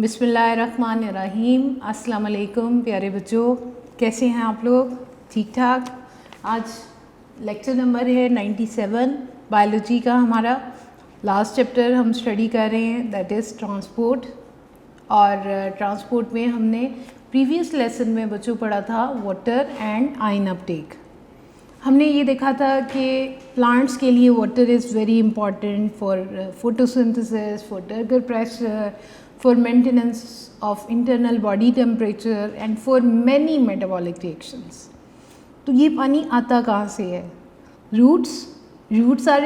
बिस्मिल्लाहिर्रहमानिर्रहीम। अस्सलाम वालेकुम प्यारे बच्चों, कैसे हैं आप लोग? ठीक ठाक। आज लेक्चर नंबर है 97 बायोलॉजी का। हमारा लास्ट चैप्टर हम स्टडी कर रहे हैं, दैट इज़ ट्रांसपोर्ट। और ट्रांसपोर्ट में हमने प्रीवियस लेसन में बच्चों पढ़ा था वाटर एंड आयन अपटेक। हमने ये देखा था कि प्लांट्स के लिए water is very important for photosynthesis, for turgor pressure, for maintenance of internal body temperature and for many metabolic reactions. तो ये पानी आता कहाँ से है? Roots are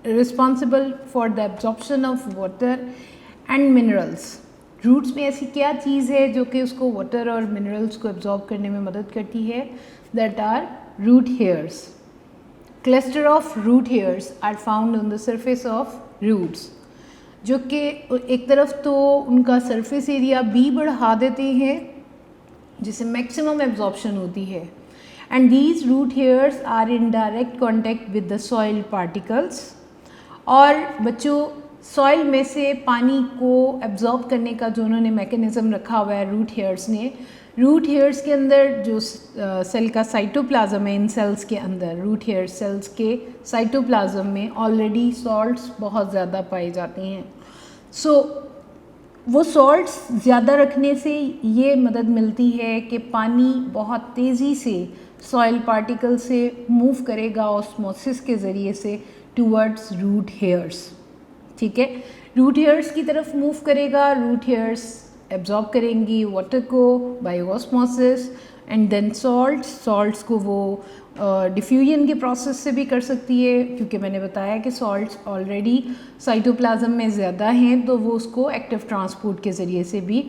responsible for the absorption of water and minerals. Roots में ऐसी क्या चीज़ है जो कि उसको वाटर और मिनरल्स को एब्जॉर्ब करने में मदद करती है? That are root hairs. Cluster of root hairs are found on the surface of roots, जो कि एक तरफ तो उनका सरफेस एरिया भी बढ़ा देते हैं जिससे मैक्सिमम एब्जॉर्प्शन होती है, and these root hairs are in direct contact with the soil particles. और बच्चों, सॉइल में से पानी को एब्जॉर्ब करने का जो उन्होंने मैकेनिज़्म रखा हुआ है रूट हेयर्स ने, रूट हेयर्स के अंदर जो सेल का साइटोप्लाज्म है, इन सेल्स के अंदर रूट हेयर सेल्स के साइटोप्लाज्म में ऑलरेडी सॉल्ट्स बहुत ज़्यादा पाए जाते हैं। सो वो सॉल्ट्स ज़्यादा रखने से ये मदद मिलती है कि पानी बहुत तेज़ी से सॉइल पार्टिकल से मूव करेगा ऑस्मोसिस के ज़रिए से टूवर्ड्स रूट हेयर्स। ठीक है, रूट हेयर्स की तरफ मूव करेगा, रूट हेयर्स एब्जॉर्ब करेंगी वाटर को by osmosis, and then salts को वो डिफ्यूजन के प्रोसेस से भी कर सकती है, क्योंकि मैंने बताया कि सॉल्ट्स ऑलरेडी साइटोप्लाज्म में ज़्यादा हैं तो वो उसको एक्टिव ट्रांसपोर्ट के ज़रिए से भी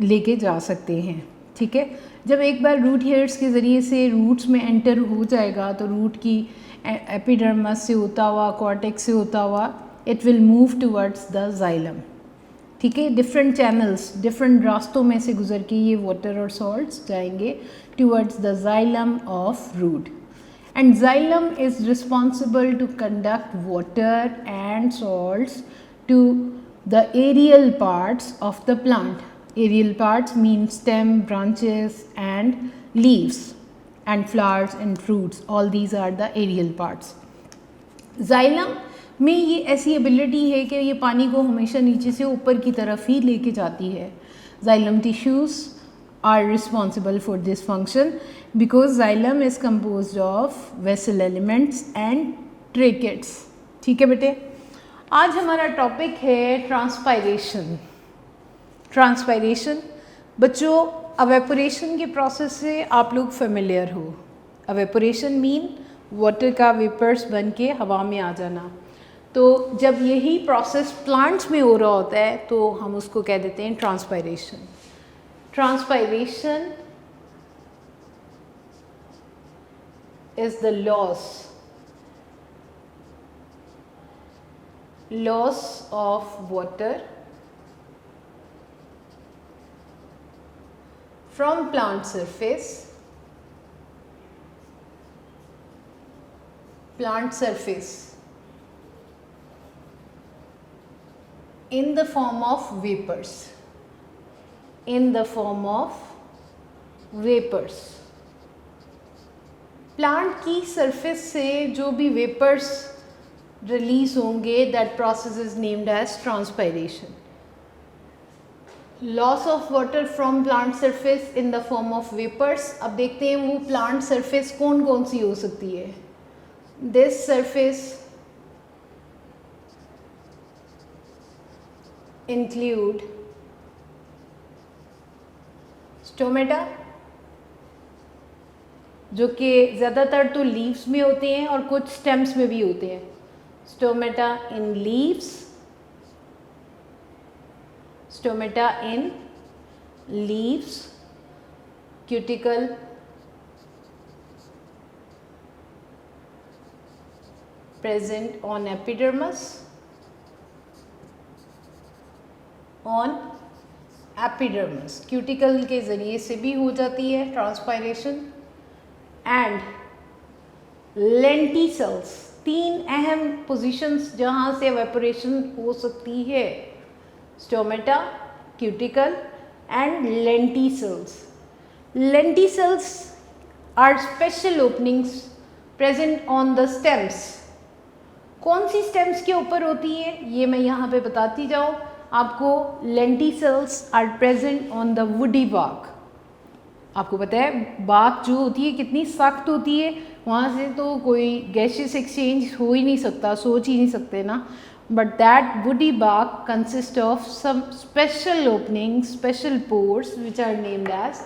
लेके जा सकते हैं। ठीक है, जब एक बार रूट हेयर्स के ज़रिए से रूट्स में एंटर हो जाएगा तो रूट की एपिडर्मस से होता हुआ, कॉर्टेक्स से होता हुआ, it will move towards the xylem. ठीक है, डिफरेंट चैनल्स, डिफरेंट रास्तों में से गुजर के ये वाटर और सॉल्ट्स जाएंगे towards the xylem of root, and xylem is responsible to conduct water and salts to the aerial parts of the plant. Aerial parts mean stem, branches and leaves and flowers and fruits, all these are the aerial parts. Xylem में ये ऐसी ability है कि ये पानी को हमेशा नीचे से ऊपर की तरफ ही लेके जाती है। Xylem tissues are responsible for this function because xylem is composed of vessel elements and tracheids. ठीक है बेटे, आज हमारा टॉपिक है ट्रांसपायरेशन। ट्रांसपायरेशन बच्चों, अवेपोरेशन के प्रोसेस से आप लोग फेमिलियर हो। अवेपोरेशन मीन वाटर का वेपर्स बन के हवा में आ जाना। तो जब यही प्रोसेस प्लांट्स में हो रहा होता है तो हम उसको कह देते हैं transpiration. Transpiration is the loss of water from plant surface in the form of vapors. Plant की सरफेस से जो भी वेपर्स रिलीज होंगे, that process is named as transpiration. Loss of water from plant surface in the form of vapours. अब देखते हैं वो plant surface कौन कौन सी हो सकती है। दिस सरफेस include स्टोमेटा, जो कि ज़्यादातर तो लीव्स में होते हैं और कुछ स्टेम्स में भी होते हैं। Stomata in leaves, cuticle, present on epidermis, cuticle के ज़रिए से भी हो जाती है ट्रांसपायरेशन। एंड लेंटिसल्स, तीन अहम पोजीशंस जहाँ से एवेपोरेशन हो सकती है। Stomata, cuticle and lenticels. Lenticels are special openings present on the stems. कौन सी स्टेम्स के ऊपर होती है ये मैं यहाँ पे बताती जाऊँ आपको. lenticels are present on the woody bark. आपको पता है बाक जो होती है कितनी सख्त होती है, वहाँ से तो कोई गैसेस एक्सचेंज हो ही नहीं सकता, सोच ही नहीं सकते ना. But that woody bark consist of some special opening, special pores which are named as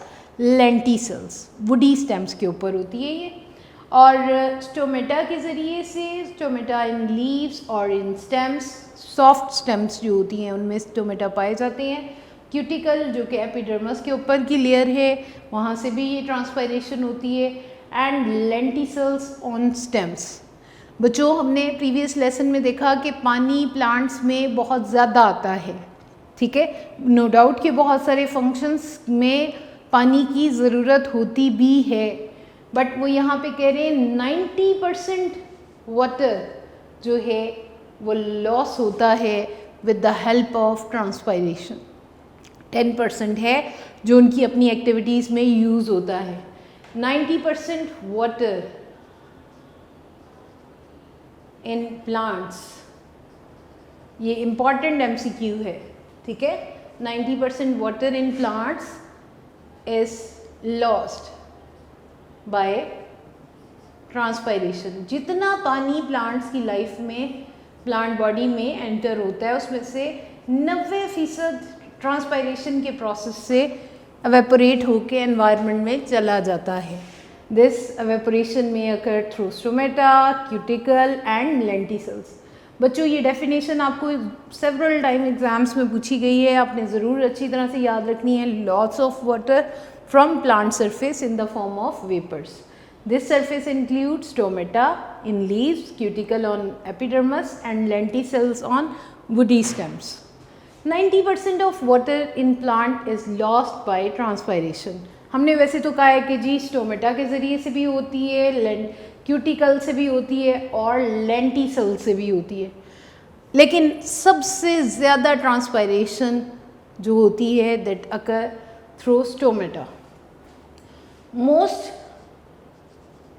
lenticels. Woody stems के ऊपर होती है ये. और स्टोमेटा के ज़रिए से, स्टोमेटा इन लीव्स और इन स्टेम्स, सॉफ्ट स्टेम्स जो होती हैं उनमें स्टोमेटा पाए जाते हैं. क्यूटिकल जो कि एपिडर्मस के ऊपर की लेयर है, वहाँ से भी ये ट्रांसपायरेशन होती है. And lenticels on stems. बच्चों हमने प्रीवियस लेसन में देखा कि पानी प्लांट्स में बहुत ज़्यादा आता है, ठीक है. नो डाउट कि बहुत सारे फंक्शंस में पानी की ज़रूरत होती भी है, बट वो यहाँ पे कह रहे हैं 90% वाटर जो है वो लॉस होता है with the help of transpiration. 10% है जो उनकी अपनी एक्टिविटीज़ में यूज़ होता है. 90% वाटर इन प्लांट्स, ये इम्पॉर्टेंट MCQ है, ठीक है. 90% water in plants is lost by transpiration. जितना पानी प्लांट्स की लाइफ में, प्लांट बॉडी में एंटर होता है उसमें से 90% ट्रांसपायरेशन के प्रोसेस से एवेपोरेट होके एनवायरनमेंट में चला जाता है. दिस एवेपोरेशन में अकर through stomata, cuticle and lenticels. बच्चों ये डेफिनेशन आपको सेवरल टाइम एग्जाम्स में पूछी गई है, आपने ज़रूर अच्छी तरह से याद रखनी है. Loss of water from plant surface in the form of vapours. This surface includes stomata in leaves, cuticle on epidermis and lenticels on woody stems. 90% of water in plant is lost by transpiration. हमने वैसे तो कहा है कि जी stomata के ज़रिए से भी होती है, क्यूटिकल से भी होती है और लेंटिसल से भी होती है, लेकिन सबसे ज़्यादा ट्रांसपायरेशन जो होती है that occur through stomata.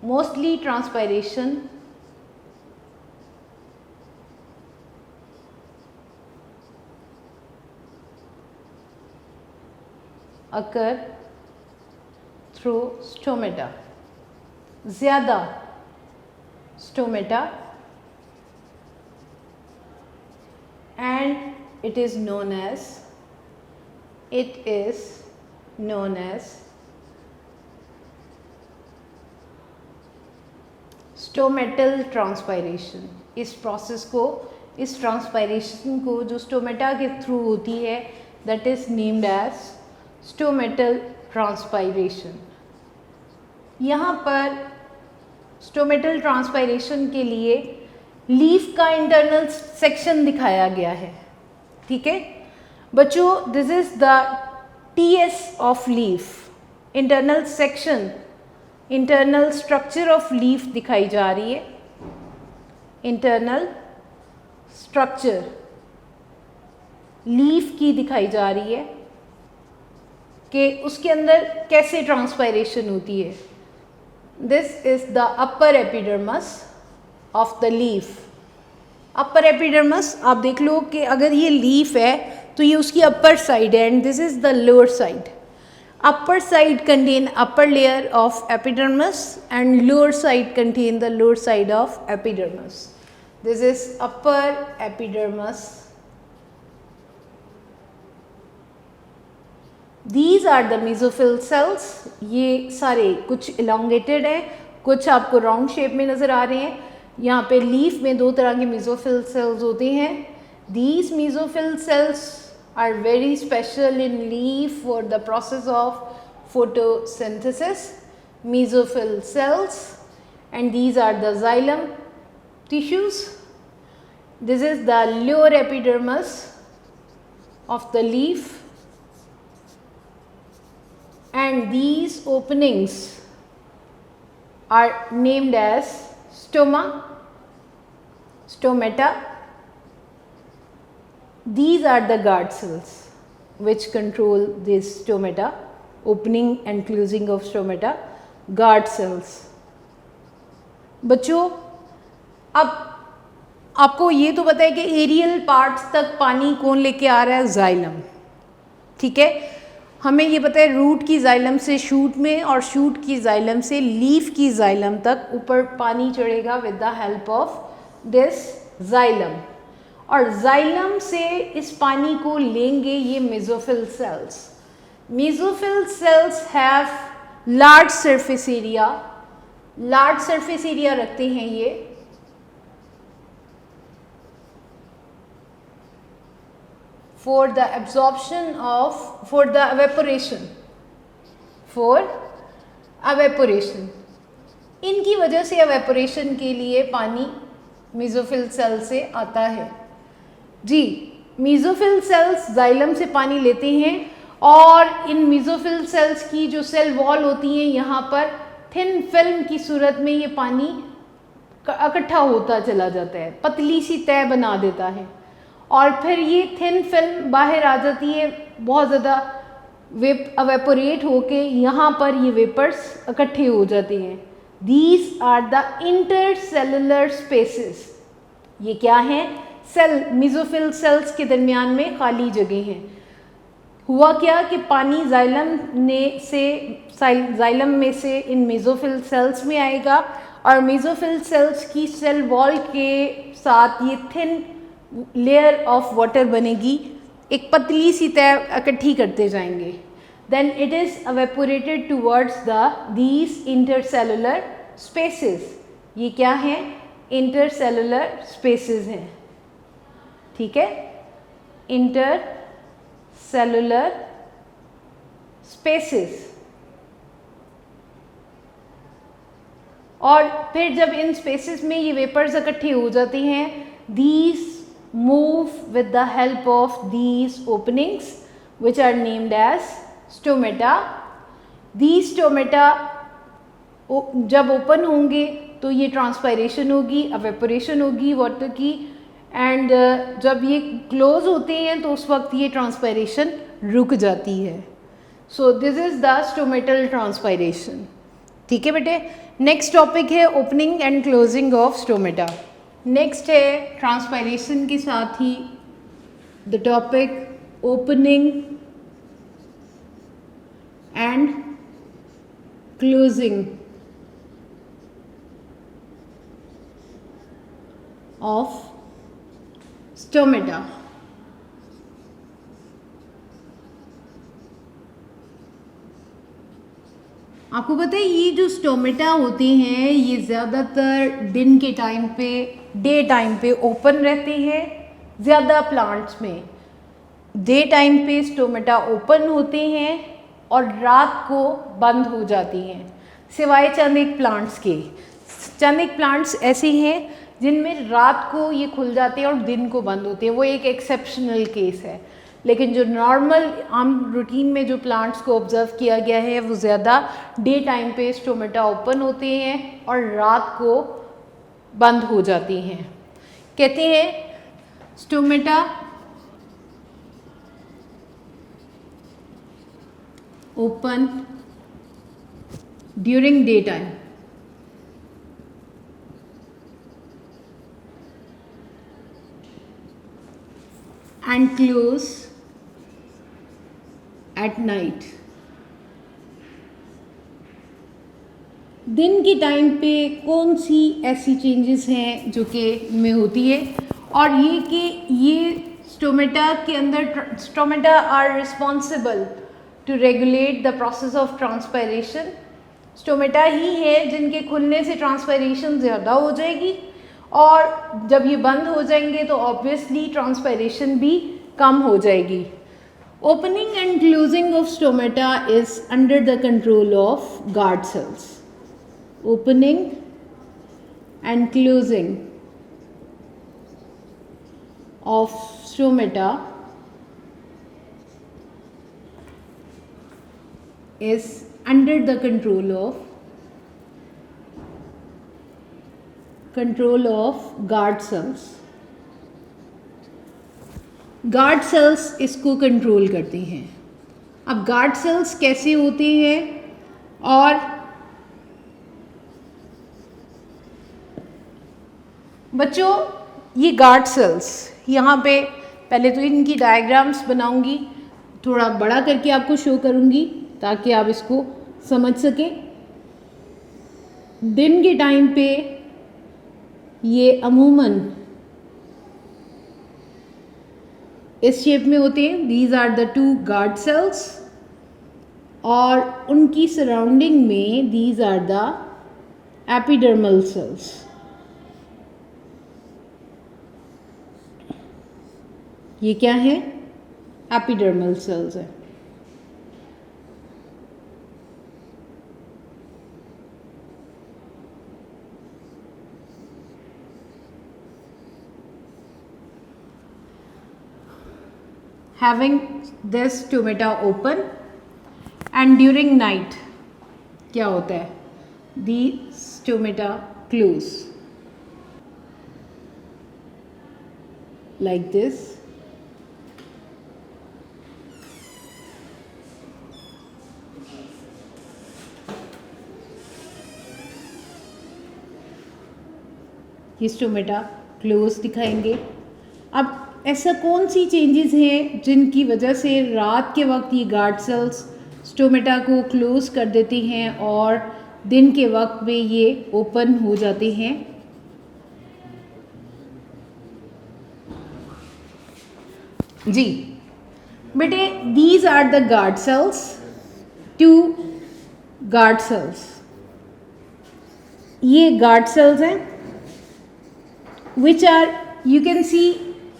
Mostly transpiration occur through stomata. ज़्यादा stomata, and it is known as stomatal transpiration. इस प्रोसेस को, इस ट्रांसपायरेशन को जो स्टोमेटा के थ्रू होती है that is named as stomatal transpiration. यहाँ पर स्टोमेटल ट्रांसपायरेशन के लिए लीफ का इंटरनल सेक्शन दिखाया गया है, ठीक है बच्चों. This is the TS of leaf. Internal section, internal structure of leaf दिखाई जा रही है. इंटरनल स्ट्रक्चर लीफ की दिखाई जा रही है कि उसके अंदर कैसे ट्रांसपायरेशन होती है. This is the upper epidermis of the leaf. Upper epidermis आप देख लो कि अगर ये लीफ है तो ये उसकी अपर साइड है and this is the lower side. Upper side contain upper layer of epidermis and lower side contain the lower side of epidermis. This is upper epidermis. These are the mesophyll cells. ये सारे कुछ elongated हैं, कुछ आपको round shape में नज़र आ रहे हैं. यहाँ पे लीफ में दो तरह के mesophyll cells होते हैं. These mesophyll cells are very special in leaf for the process of photosynthesis. Mesophyll cells, and these are the xylem tissues. This is the lower epidermis of the leaf, and these openings are named as stomata. These are the guard cells. which control this stomata, opening and closing of stomata, guard cells. बच्चों अब आपको ये तो पता है कि aerial parts तक पानी कौन लेके आ रहा है, जाइलम, ठीक है। हमें ये पता है रूट की जाइलम से शूट में और शूट की जाइलम से लीफ की जाइलम तक ऊपर पानी चढ़ेगा with the help of this xylem, और जाइलम से इस पानी को लेंगे ये mesophyll cells. Mesophyll cells have large surface area, large surface area रखते हैं ये, for the absorption of, for the evaporation, for evaporation, इनकी वजह से evaporation के लिए पानी मेसोफिल सेल से आता है जी। मेसोफिल सेल्स जाइलम से पानी लेते हैं और इन मेसोफिल सेल्स की जो सेल वॉल होती हैं यहाँ पर थिन फिल्म की सूरत में ये पानी इकट्ठा होता चला जाता है, पतली सी तह बना देता है, और फिर ये थिन फिल्म बाहर आ जाती है, बहुत ज़्यादा एवेपोरेट होके यहाँ पर ये वेपर्स इकट्ठे हो जाते हैं। These are the intercellular spaces. ये क्या हैं? सेल, मेसोफिल सेल्स के दरमियान में खाली जगह हैं। हुआ क्या कि पानी जाइलम में से इन मेसोफिल सेल्स में आएगा और मेसोफिल सेल्स की सेल वॉल के साथ ये थिन लेयर ऑफ वाटर बनेगी, एक पतली सी तह इकट्ठी करते जाएंगे। Then it is evaporated towards these intercellular spaces. ये क्या हैं? इंटरसेलुलर स्पेसेस हैं, ठीक है, इंटरसेलुलर स्पेसेस। और फिर जब इन स्पेसेस में ये वेपर्स इकट्ठे हो जाते हैं, these move with the help of these openings which are named as stomata. These stomata जब ओपन होंगे तो ये ट्रांसपायरेशन होगी, एवेपोरेशन होगी वाटर की, एंड जब ये क्लोज होते हैं तो उस वक्त ये ट्रांसपायरेशन रुक जाती है। So this is the stomatal transpiration, ठीक है बेटे। नेक्स्ट टॉपिक है opening and closing of stomata. Next है ट्रांसपायरेशन के साथ ही the topic opening and closing of stomata. आपको पता है ये जो स्टोमेटा होते हैं ये ज़्यादातर दिन के टाइम पे, डे टाइम पे ओपन रहते हैं। ज़्यादा प्लांट्स में डे टाइम पे स्टोमेटा ओपन होते हैं और रात को बंद हो जाती हैं, सिवाय चंद एक प्लांट्स के। चंद एक प्लांट्स ऐसे हैं जिनमें रात को ये खुल जाते हैं और दिन को बंद होते हैं, वो एक एक्सेप्शनल केस है। लेकिन जो नॉर्मल आम रूटीन में जो प्लांट्स को ऑब्जर्व किया गया है वो ज़्यादा डे टाइम पे स्टोमेटा ओपन होते हैं और रात को बंद हो जाती हैं। कहते हैं stomata open during day time and close at night। दिन के टाइम पे कौन सी ऐसी चेंजेस हैं जो कि में होती है, और ये कि ये स्टोमेटा के अंदर, stomata are responsible to regulate the process of transpiration. Stomata ही है जिनके खुलने से ट्रांसपायरेशन ज़्यादा हो जाएगी, और जब ये बंद हो जाएंगे तो ऑब्वियसली ट्रांसपायरेशन भी कम हो जाएगी। Opening and closing of stomata is under the control of guard cells. Opening and closing of stomata is under the control of guard cells. Guard cells इसको कंट्रोल करती हैं। अब गार्ड सेल्स कैसे होते हैं और बच्चों ये गार्ड सेल्स यहाँ पे पहले तो इनकी डायग्राम्स बनाऊंगी, थोड़ा बड़ा करके आपको शो करूंगी ताकि आप इसको समझ सकें। दिन के टाइम पे ये अमूमन इस शेप में होते हैं, these are the 2 guard cells, और उनकी सराउंडिंग में these are the epidermal cells. ये क्या है? एपिडर्मल सेल्स है। Having this stomata open and during night क्या होता है? The stomata close like this. ये स्टोमेटा क्लोज दिखाएंगे। अब ऐसा कौन सी चेंजेस हैं जिनकी वजह से रात के वक्त ये गार्ड सेल्स स्टोमेटा को क्लोज कर देती हैं और दिन के वक्त में ये ओपन हो जाते हैं? जी बेटे, these are the guard cells, 2 guard cells. ये गार्ड सेल्स हैं which are you can see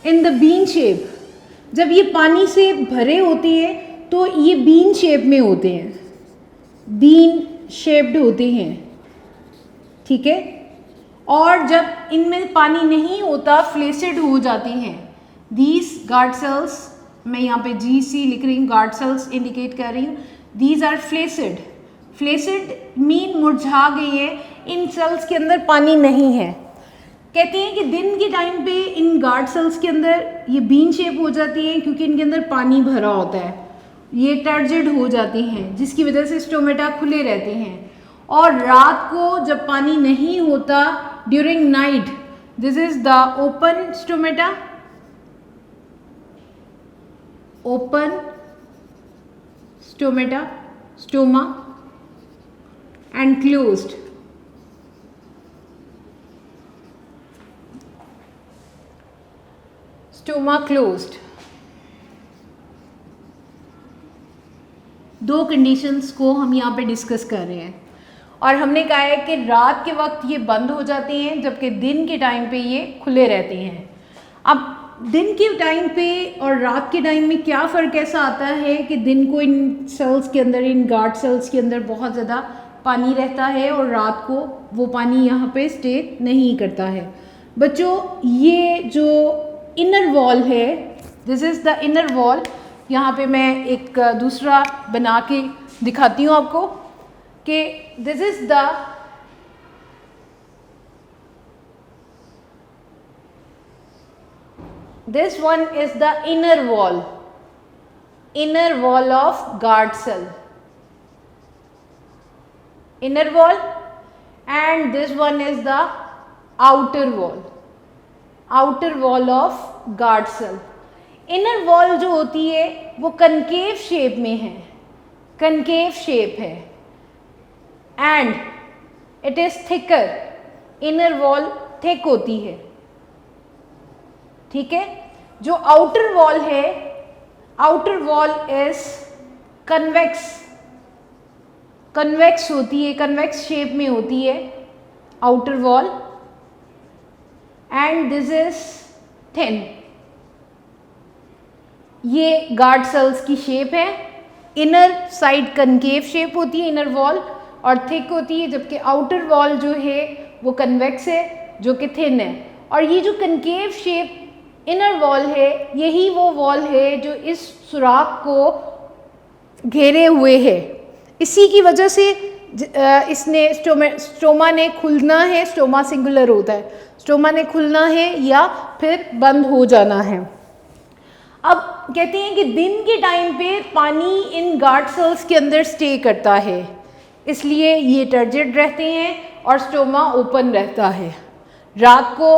in the bean shape. जब ये पानी से भरे होते हैं तो ये बीन शेप में होते हैं, बीन शेप्ड होते हैं, ठीक है। और जब इनमें पानी नहीं होता फ्लेसिड हो जाते हैं। दीज गार्ड सेल्स, मैं यहाँ पे GC लिख रही हूँ, गार्ड सेल्स इंडिकेट कर रही हूँ। These are flaccid. Flaccid mean मुरझा गई है, इन सेल्स के अंदर पानी नहीं है। कहते हैं कि दिन के टाइम पे इन गार्ड सेल्स के अंदर ये बीन शेप हो जाती है क्योंकि इनके अंदर पानी भरा होता है, ये टर्जिड हो जाती हैं जिसकी वजह से स्टोमेटा खुले रहते हैं। और रात को जब पानी नहीं होता during night, this is the open stomata, open stomata, stoma, and closed stoma, closed. 2 conditions को हम यहाँ पे डिस्कस कर रहे हैं और हमने कहा है कि रात के वक्त ये बंद हो जाते हैं जबकि दिन के टाइम पे ये खुले रहते हैं। अब दिन के टाइम पे और रात के टाइम में क्या फ़र्क ऐसा आता है कि दिन को इन सेल्स के अंदर, इन गार्ड सेल्स के अंदर बहुत ज़्यादा पानी रहता है और रात को वो पानी यहाँ पे स्टे नहीं करता है। बच्चों ये जो इनर वॉल है, this is the inner wall. यहाँ पे मैं एक दूसरा बना के दिखाती हूँ आपको कि this is the this one is the inner wall of guard cell, inner wall, and this one is the outer wall of guard cell. inner wall जो होती है वो कनकेव शेप में है, कनकेव शेप है, and it is thicker, inner wall thick होती है, ठीक है। जो आउटर वॉल है, outer wall is convex, convex होती है, कन्वेक्स शेप में होती है outer wall, and this is thin. ये गार्ड सेल्स की शेप है। इनर साइड कनकेव शेप होती है इनर वॉल और थिक होती है, जबकि आउटर वॉल जो है वो कन्वेक्स है जो कि थिन है। और ये जो कनकेव शेप इनर वॉल है यही वो वॉल है जो इस सुराख को घेरे हुए है। इसी की वजह से इसने स्टोमा ने खुलना है, स्टोमा सिंगुलर होता है, स्टोमा ने खुलना है या फिर बंद हो जाना है। अब कहते हैं कि दिन के टाइम पे पानी इन गार्ड सेल्स के अंदर स्टे करता है, इसलिए ये टर्जिड रहते हैं और स्टोमा ओपन रहता है। रात को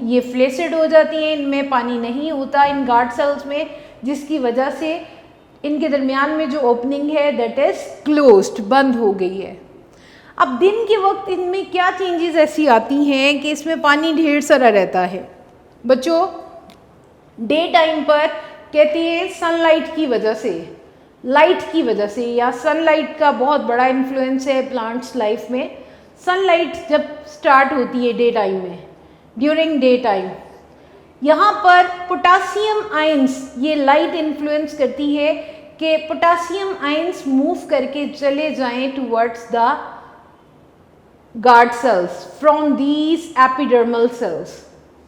ये फ्लेसिड हो जाती हैं, इनमें पानी नहीं होता इन गार्ड सेल्स में, जिसकी वजह से इनके दरमियान में जो ओपनिंग है दैट इज़ क्लोज्ड, बंद हो गई है। अब दिन के वक्त इनमें क्या चेंजेस ऐसी आती हैं कि इसमें पानी ढेर सारा रहता है। बच्चों डे टाइम पर कहते हैं सनलाइट की वजह से, लाइट की वजह से, या सनलाइट का बहुत बड़ा इन्फ्लुएंस है प्लांट्स लाइफ में। सनलाइट जब स्टार्ट होती है डे टाइम में, ड्यूरिंग डे टाइम, यहाँ पर पोटासियम आयंस, ये लाइट इन्फ्लुएंस करती है कि पोटासियम आयंस मूव करके चले जाएं towards the guard cells from these epidermal cells.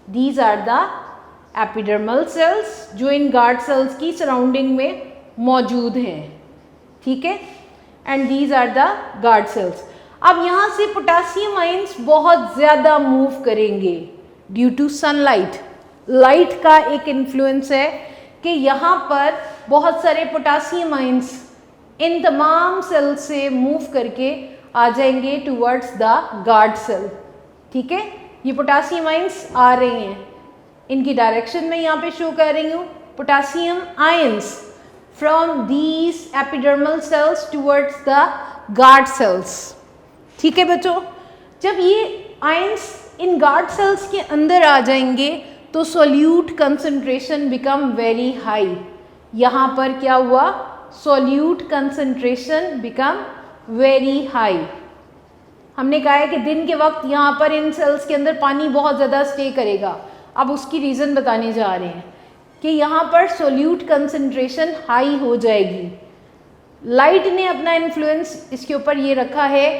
These are the epidermal cells जो इन गार्ड सेल्स की सराउंडिंग में मौजूद हैं, ठीक है, and these are the guard cells. अब यहाँ से पोटासियम आयंस बहुत ज़्यादा मूव करेंगे ड्यू टू सनलाइट। लाइट का एक इन्फ्लुएंस है कि यहाँ पर बहुत सारे पोटासियम आयंस इन तमाम सेल से मूव करके आ जाएंगे टुवर्ड्स द गार्ड सेल, ठीक है। ये पोटासियम आयंस आ रहे हैं, इनकी डायरेक्शन में यहाँ पे शो कर रही हूँ। Potassium ions from these epidermal sales towards the guard sales, ठीक है बच्चों। जब ये आयंस इन गार्ड सेल्स के अंदर आ जाएंगे तो solute concentration become very high. यहाँ पर क्या हुआ, solute concentration become very high. हमने कहा है कि दिन के वक्त यहाँ पर इन सेल्स के अंदर पानी बहुत ज़्यादा स्टे करेगा। अब उसकी रीज़न बताने जा रहे हैं कि यहाँ पर सोल्यूट कंसंट्रेशन हाई हो जाएगी। लाइट ने अपना इन्फ्लुएंस इसके ऊपर ये रखा है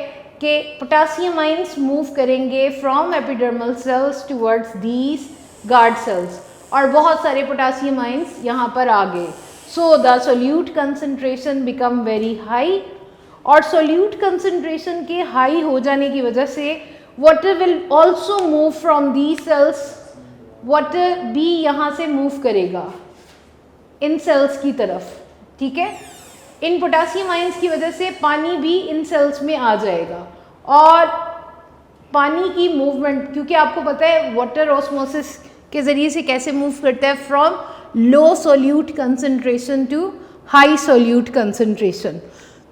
कि पोटासियम आयंस मूव करेंगे from epidermal cells towards these guard cells, और बहुत सारे पोटासियम आयंस यहाँ पर आ गए। So the solute concentration become very high, और सोल्यूट कंसंट्रेशन के हाई हो जाने की वजह से water will also move from these cells. Water भी यहाँ से मूव करेगा इन सेल्स की तरफ, ठीक है। इन पोटासियम आयंस की वजह से पानी भी इन सेल्स में आ जाएगा, और पानी की मूवमेंट, क्योंकि आपको पता है वाटर ऑस्मोसिस के ज़रिए से कैसे मूव करता है, from low solute concentration to high solute concentration.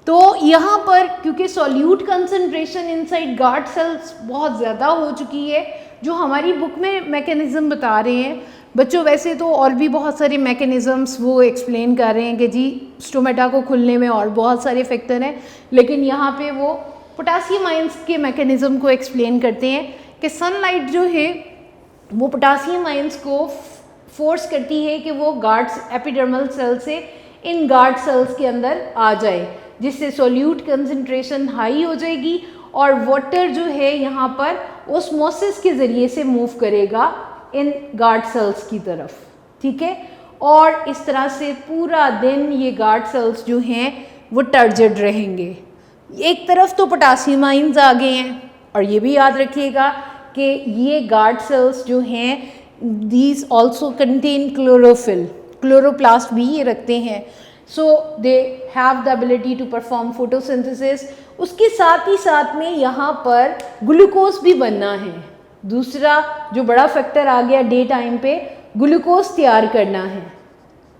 तो यहाँ पर क्योंकि solute concentration inside guard cells बहुत ज़्यादा हो चुकी है, जो हमारी बुक में मैकेनिज़्म बता रहे हैं बच्चों। वैसे तो और भी बहुत सारे मैकेनिज़म्स वो एक्सप्लेन कर रहे हैं कि जी स्टोमेटा को खुलने में और बहुत सारे फैक्टर हैं, लेकिन यहाँ पे वो पोटासियम आयंस के मैकेनिज़्म को एक्सप्लेन करते हैं कि सनलाइट जो है वो पोटासियम आयंस को फोर्स करती है कि वो गार्ड्स एपिडर्मल सेल से इन गार्ड सेल्स के अंदर आ जाए, जिससे सोल्यूट कंसंट्रेशन हाई हो जाएगी, और वाटर जो है यहाँ पर ओस्मोसिस के ज़रिए से मूव करेगा इन गार्ड सेल्स की तरफ, ठीक है। और इस तरह से पूरा दिन ये गार्ड सेल्स जो हैं वो टर्जिड रहेंगे। एक तरफ तो पोटासियम आयंस आ गए हैं, और ये भी याद रखिएगा कि ये गार्ड सेल्स जो हैं these also contain chlorophyll, chloroplast भी ये रखते हैं, so they have the ability to perform photosynthesis. उसके साथ ही साथ में यहाँ पर ग्लूकोज भी बनना है। दूसरा जो बड़ा फैक्टर आ गया डे टाइम पे, ग्लूकोज तैयार करना है।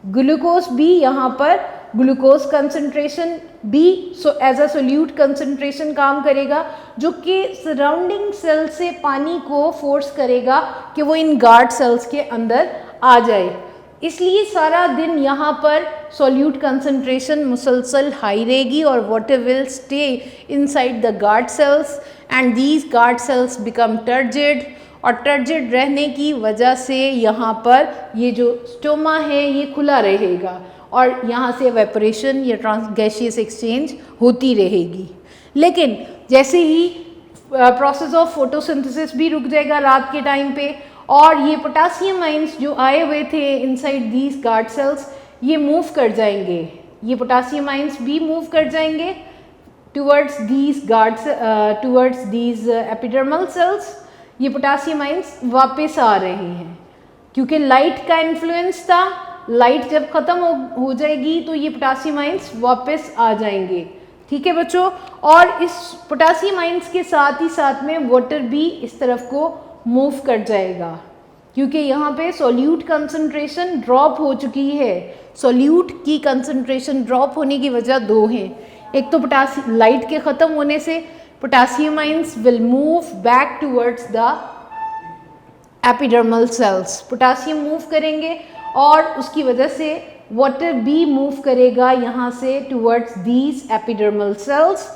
ग्लूकोज भी यहाँ पर ग्लूकोज कंसंट्रेशन भी एज अ सोल्यूट कंसंट्रेशन काम करेगा, जो कि सराउंडिंग सेल से पानी को फोर्स करेगा कि वो इन गार्ड सेल्स के अंदर आ जाए। इसलिए सारा दिन यहाँ पर सोल्यूट कंसंट्रेशन मुसलसल हाई रहेगी, और water will stay inside the guard sales, and these guard cells become turgid, और टर्जिड रहने की वजह से यहाँ पर ये जो स्टोमा है ये खुला रहेगा, और यहाँ से एवेपोरेशन या गैसियस एक्सचेंज होती रहेगी। लेकिन जैसे ही प्रोसेस ऑफ फोटोसिंथेसिस भी रुक जाएगा रात के टाइम पे, और ये पोटासियम आयंस जो आए हुए थे इनसाइड दीज गार्ड सेल्स ये मूव कर जाएंगे, ये पोटासियम आयंस भी मूव कर जाएंगे टुवर्ड्स दीज एपिडर्मल सेल्स। ये पोटासियम आयंस वापस आ रहे हैं क्योंकि लाइट का इन्फ्लुएंस था, लाइट जब ख़त्म हो जाएगी तो ये पोटासियम आयंस वापस आ जाएंगे। ठीक है बच्चों, और इस पोटासियम आयंस के साथ ही साथ में वाटर भी इस तरफ को मूव कर जाएगा, क्योंकि यहाँ पे सॉल्यूट कंसंट्रेशन ड्रॉप हो चुकी है। सॉल्यूट की कंसंट्रेशन ड्रॉप होने की वजह दो हैं। एक तो पोटासियम, लाइट के ख़त्म होने से potassium ions will move back towards the epidermal sales, potassium move करेंगे और उसकी वजह से वाटर भी मूव करेगा यहाँ से towards these epidermal cells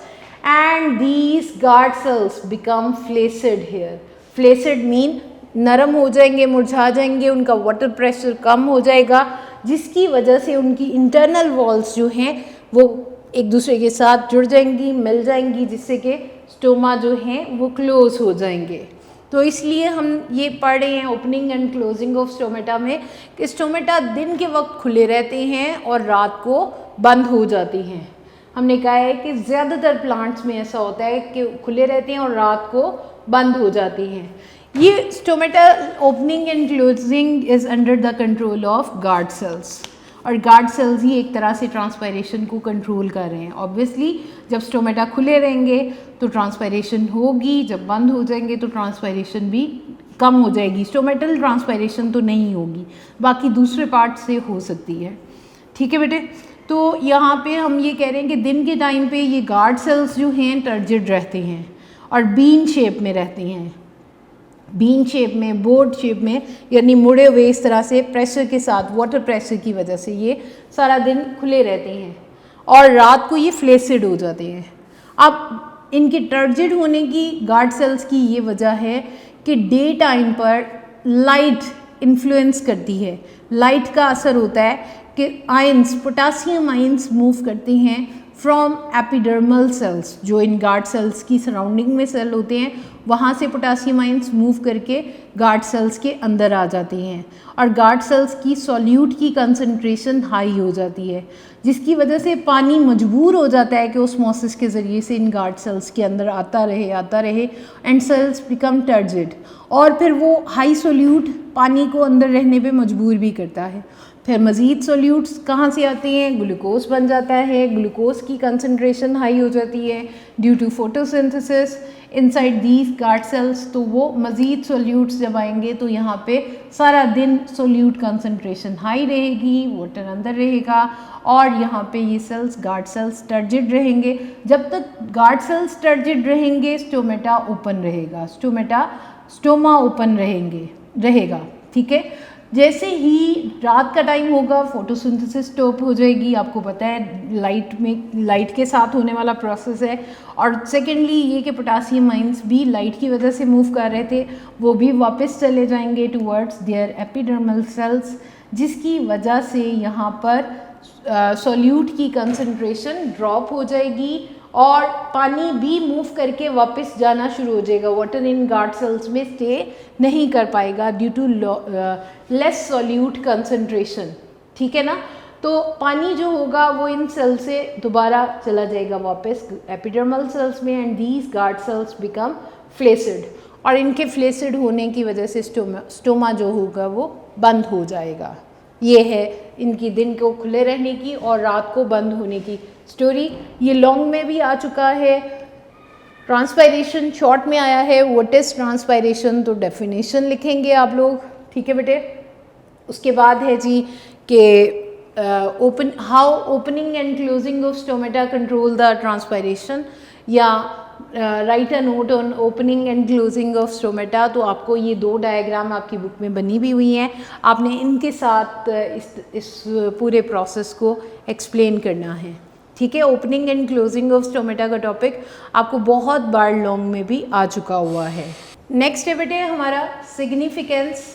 and these guard cells become flaccid here. Flaccid mean नरम हो जाएंगे, मुरझा जाएंगे, उनका वाटर प्रेशर कम हो जाएगा, जिसकी वजह से उनकी इंटरनल वॉल्स जो हैं वो एक दूसरे के साथ जुड़ जाएंगी, मिल जाएंगी, जिससे कि स्टोमा जो हैं वो क्लोज हो जाएंगे। तो इसलिए हम ये पढ़ रहे हैं opening and closing of stomata में कि स्टोमेटा दिन के वक्त खुले रहते हैं और रात को बंद हो जाती हैं। हमने कहा है कि ज़्यादातर प्लांट्स में ऐसा होता है कि खुले रहते हैं और रात को बंद हो जाती हैं। ये stomata opening and closing is under the control of guard cells, और गार्ड सेल्स ही एक तरह से ट्रांसपायरेशन को कंट्रोल कर रहे हैं। ऑब्वियसली जब स्टोमेटा खुले रहेंगे तो ट्रांसपायरेशन होगी, जब बंद हो जाएंगे तो ट्रांसपायरेशन भी कम हो जाएगी। स्टोमेटल ट्रांसपायरेशन तो नहीं होगी, बाकी दूसरे पार्ट से हो सकती है। ठीक है बेटे, तो यहाँ पे हम ये कह रहे हैं कि दिन के टाइम पे ये गार्ड सेल्स जो हैं टर्जिड रहते हैं और बीन शेप में रहते हैं, बीन शेप में, बोर्ड शेप में, यानी मुड़े हुए इस तरह से प्रेशर के साथ, वाटर प्रेशर की वजह से ये सारा दिन खुले रहते हैं और रात को ये फ्लेसिड हो जाते हैं। अब इनके टर्जिड होने की गार्ड सेल्स की ये वजह है कि डे टाइम पर लाइट इन्फ्लुएंस करती है, लाइट का असर होता है कि आयंस, पोटासियम आयंस मूव करती हैं फ्रॉम एपिडर्मल सेल्स, जो इन गार्ड सेल्स की सराउंडिंग में सेल होते हैं, वहाँ से पोटासियम आयंस मूव करके गार्ड सेल्स के अंदर आ जाती हैं और गार्ड सेल्स की सॉल्यूट की कंसंट्रेशन हाई हो जाती है, जिसकी वजह से पानी मजबूर हो जाता है कि ऑस्मोसिस के ज़रिए से इन गार्ड सेल्स के अंदर आता रहे एंड सेल्स बिकम टर्जिड, और फिर वो हाई सॉल्यूट पानी को अंदर रहने पे मजबूर भी करता है। फिर मज़ीद सॉल्यूट्स कहाँ से आते हैं, ग्लूकोज बन जाता है, ग्लूकोज की कंसंट्रेशन हाई हो जाती है due to photosynthesis inside these guard cells. तो वो मज़ीद सॉल्यूट्स जब आएंगे तो यहाँ पे सारा दिन सॉल्यूट कंसंट्रेशन हाई रहेगी, वाटर अंदर रहेगा और यहाँ पे ये सेल्स, गार्ड सेल्स टर्जिड रहेंगे। जब तक गार्ड सेल्स टर्जिड रहेंगे स्टोमेटा ओपन रहेगा, स्टोमा ओपन रहेगा। ठीक है, जैसे ही रात का टाइम होगा फोटोसिंथेसिस स्टॉप हो जाएगी। आपको पता है लाइट के साथ होने वाला प्रोसेस है। और सेकेंडली ये कि पोटासियम आयंस भी लाइट की वजह से मूव कर रहे थे, वो भी वापस चले जाएंगे टूवर्ड्स देयर एपिडर्मल सेल्स, जिसकी वजह से यहाँ पर सॉल्यूट की कंसंट्रेशन ड्रॉप हो जाएगी और पानी भी मूव करके वापस जाना शुरू हो जाएगा। वाटर इन गार्ड सेल्स में स्टे नहीं कर पाएगा due to less solute concentration. ठीक है ना, तो पानी जो होगा वो इन सेल से दोबारा चला जाएगा वापस एपिडर्मल सेल्स में and these guard cells become flaccid, और इनके फ्लेसिड होने की वजह से स्टोमा जो होगा वो बंद हो जाएगा। ये है इनकी दिन को खुले रहने की और रात को बंद होने की स्टोरी। ये लॉन्ग में भी आ चुका है। ट्रांसपायरेशन शॉर्ट में आया है। व्हाट इज़ ट्रांसपायरेशन, तो डेफिनेशन लिखेंगे आप लोग। ठीक है बेटे, उसके बाद है जी कि how opening and closing of stomata control the transpiration, या write a note on opening and closing of stomata. तो आपको ये दो डायग्राम आपकी बुक में बनी भी हुई हैं, आपने इनके साथ इस पूरे प्रोसेस को एक्सप्लेन करना है। ठीक है, opening and closing of stomata का टॉपिक आपको बहुत बार लॉन्ग में भी आ चुका हुआ है। नेक्स्ट है बेटे हमारा सिग्निफिकेंस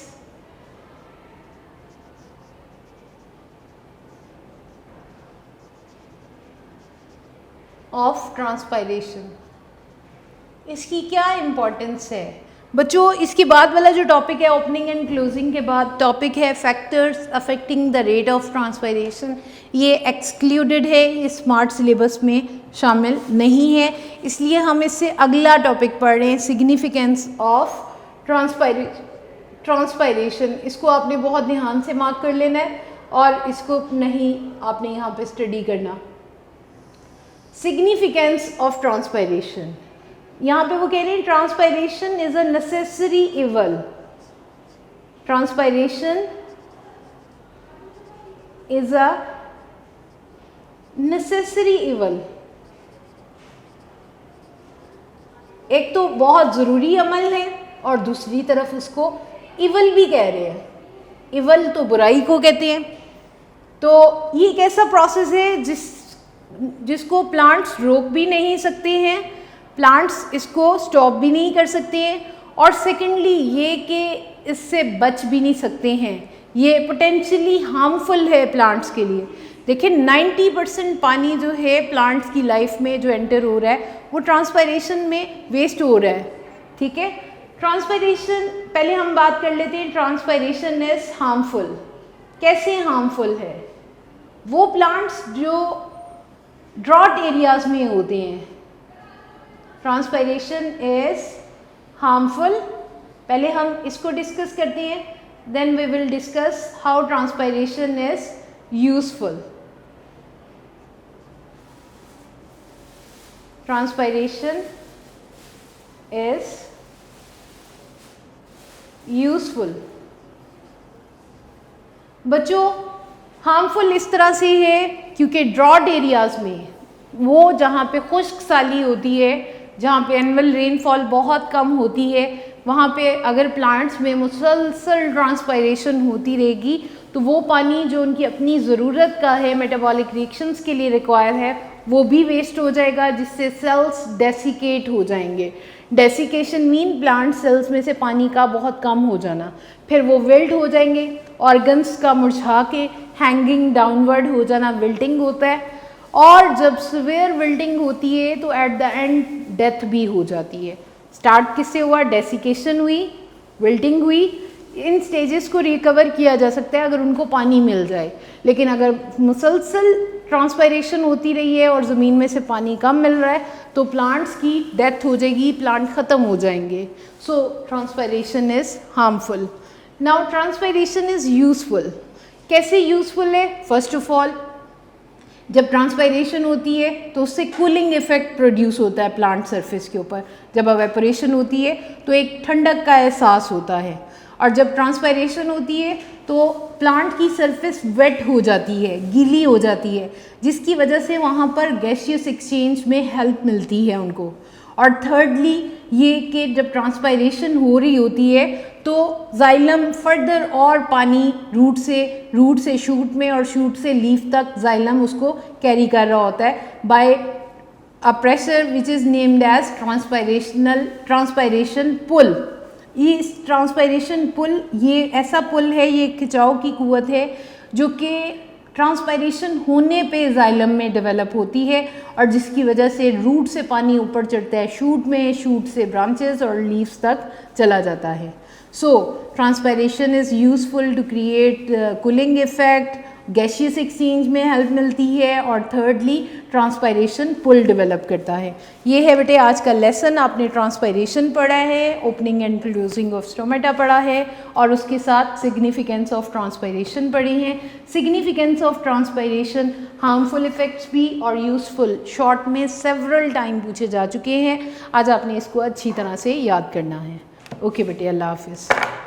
ऑफ ट्रांसपायरेशन। इसकी क्या इम्पोर्टेंस है बच्चों? इसके बाद वाला जो टॉपिक है ओपनिंग एंड क्लोजिंग के बाद टॉपिक है factors affecting the rate of transpiration. ये एक्सक्लूडेड है, ये स्मार्ट सिलेबस में शामिल नहीं है, इसलिए हम इससे अगला टॉपिक पढ़ रहे हैं सिग्निफिकेंस ऑफ ट्रांसपायरेशन। इसको आपने बहुत ध्यान से मार्क कर लेना है। और इसको नहीं आपने यहाँ पे स्टडी करना। सिग्निफिकेंस ऑफ ट्रांसपायरेशन, यहाँ पे वो कह रहे हैं transpiration is a necessary evil, transpiration is a necessary evil. एक तो बहुत ज़रूरी अमल है और दूसरी तरफ उसको इवल भी कह रहे हैं। इवल तो बुराई को कहते हैं। तो ये एक ऐसा प्रोसेस है जिसको प्लांट्स रोक भी नहीं सकते हैं, प्लांट्स इसको स्टॉप भी नहीं कर सकते हैं, और सेकेंडली ये कि इससे बच भी नहीं सकते हैं। ये पोटेंशियली हार्मफुल है प्लांट्स के लिए। देखिए 90% पानी जो है प्लांट्स की लाइफ में जो एंटर हो रहा है वो ट्रांसपायरेशन में वेस्ट हो रहा है। ठीक है, ट्रांसपायरेशन पहले हम बात कर लेते हैं। Transpiration is harmful. कैसे हार्मफुल है? वो प्लांट्स जो ड्रॉट एरियाज में होते हैं, ट्रांसपायरेशन इज हार्मफुल। पहले हम इसको डिस्कस करते हैं, then we will discuss how transpiration is useful. Transpiration is useful. बच्चों हार्मफुल इस तरह से है क्योंकि ड्रॉट एरियाज में, वो जहाँ पे खुश्क साली होती है, जहाँ पे एनुअल रेनफॉल बहुत कम होती है, वहाँ पे अगर प्लांट्स में मुसलसल ट्रांसपायरेशन होती रहेगी तो वो पानी जो उनकी अपनी ज़रूरत का है, मेटाबॉलिक रिएक्शंस के लिए रिक्वायर है, वो भी वेस्ट हो जाएगा, जिससे सेल्स डेसिकेट हो जाएंगे। डेसिकेशन मीन प्लांट सेल्स में से पानी का बहुत कम हो जाना, फिर वो विल्ट हो जाएंगे, ऑर्गन्स का मुरझा के हैंगिंग डाउनवर्ड हो जाना विल्टिंग होता है, और जब सिवियर विल्टिंग होती है तो एट द एंड डेथ भी हो जाती है। स्टार्ट किससे हुआ? डेसिकेशन हुई, विल्टिंग हुई। इन स्टेजेस को रिकवर किया जा सकता है अगर उनको पानी मिल जाए, लेकिन अगर मुसलसल ट्रांसपायरेशन होती रही है और ज़मीन में से पानी कम मिल रहा है तो प्लांट्स की डेथ हो जाएगी, प्लांट ख़त्म हो जाएंगे। So transpiration is harmful. Now transpiration is useful. कैसे यूज़फुल है? फर्स्ट ऑफ ऑल, जब ट्रांसपायरेशन होती है तो उससे कूलिंग इफेक्ट प्रोड्यूस होता है प्लांट सरफेस के ऊपर। जब एवेपोरेशन होती है तो एक ठंडक का एहसास होता है, और जब ट्रांसपायरेशन होती है तो प्लांट की सरफेस वेट हो जाती है, गीली हो जाती है, जिसकी वजह से वहाँ पर गैसियस एक्सचेंज में हेल्प मिलती है उनको। और थर्डली ये कि जब ट्रांसपायरेशन हो रही होती है तो जाइलम फर्दर और पानी रूट से शूट में और शूट से लीफ तक जाइलम उसको कैरी कर रहा होता है by a pressure which is named as transpiration pull. ये ट्रांसपायरेशन पुल, ये ऐसा पुल है, ये खिंचाव की कुव्वत है जो कि ट्रांसपायरेशन होने पे जाइलम में डेवलप होती है, और जिसकी वजह से रूट से पानी ऊपर चढ़ता है शूट में, शूट से ब्रांचेस और लीव्स तक चला जाता है। So transpiration is useful to create cooling effect, gaseous exchange में हेल्प मिलती है, और थर्डली ट्रांसपायरेशन पुल डेवलप करता है। ये है बेटे आज का लेसन। आपने ट्रांसपायरेशन पढ़ा है, opening and closing of stomata पढ़ा है, और उसके साथ सिग्निफिकेंस ऑफ ट्रांसपायरेशन पढ़ी हैं। Significance of transpiration, harmful effects भी और यूजफुल शॉर्ट में सेवरल टाइम पूछे जा चुके हैं। आज आपने इसको अच्छी तरह से याद करना है। ओके बेटे, अल्लाह हाफिज़।